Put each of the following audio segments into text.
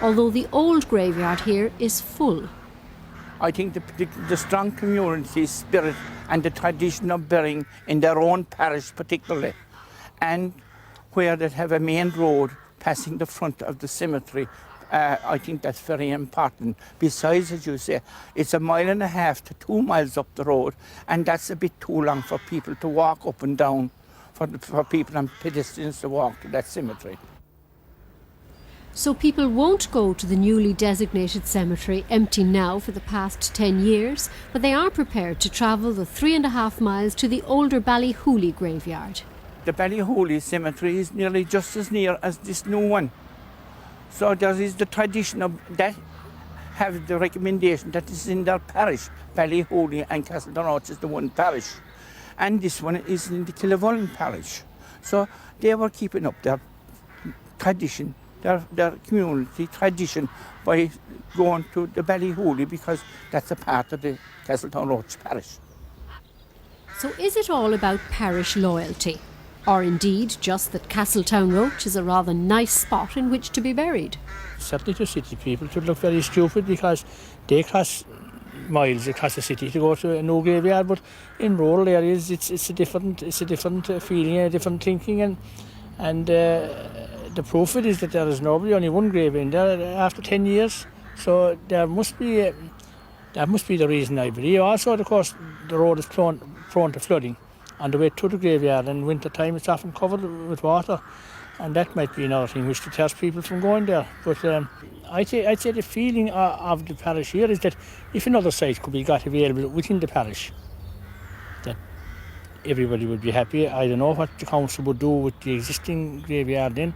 although the old graveyard here is full. I think the strong community spirit and the tradition of burying in their own parish particularly, and where they have a main road passing the front of the cemetery, I think that's very important. Besides, as you say, it's 1.5 miles to 2 miles up the road, and that's a bit too long for people to walk up and down, for people and pedestrians to walk to that cemetery. So people won't go to the newly designated cemetery, empty now for the past 10 years, but they are prepared to travel the 3.5 miles to the older Ballyhooly graveyard. The Ballyhooly cemetery is nearly just as near as this new one. So there is the tradition of that, have the recommendation that is in their parish. Ballyhooly and Castletownroche is the one parish. And this one is in the Killavullen parish. So they were keeping up their tradition, their community tradition, by going to the Ballyhooly, because that's a part of the Castletownroche parish. So is it all about parish loyalty? Or indeed just that Castletownroche is a rather nice spot in which to be buried? Certainly to city people it would look very stupid, because they cross miles across the city to go to a new graveyard, but in rural areas it's a different feeling, a different thinking, and the proof of it is that there is nobody, only one grave in there after 10 years. So that must be the reason, I believe. Also, of course, the road is prone to flooding on the way to the graveyard, and in winter time it's often covered with water, and that might be another thing which deters people from going there. But I'd say the feeling of the parish here is that if another site could be got available within the parish, that everybody would be happy. I don't know what the council would do with the existing graveyard then.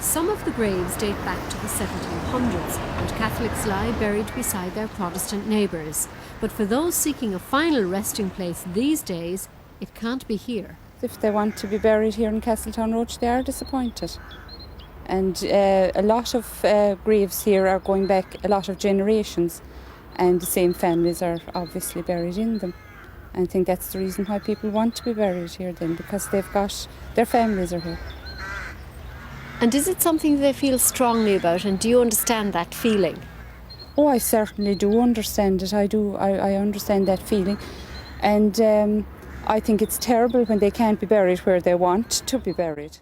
Some of the graves date back to the 1700s, and Catholics lie buried beside their Protestant neighbours. But for those seeking a final resting place these days, it can't be here. If they want to be buried here in Castletownroche, they are disappointed. And a lot of graves here are going back a lot of generations, and the same families are obviously buried in them. And I think that's the reason why people want to be buried here then, because they've got, their families are here. And is it something they feel strongly about, and do you understand that feeling? Oh, I certainly do understand it. I do. I understand that feeling. And I think it's terrible when they can't be buried where they want to be buried.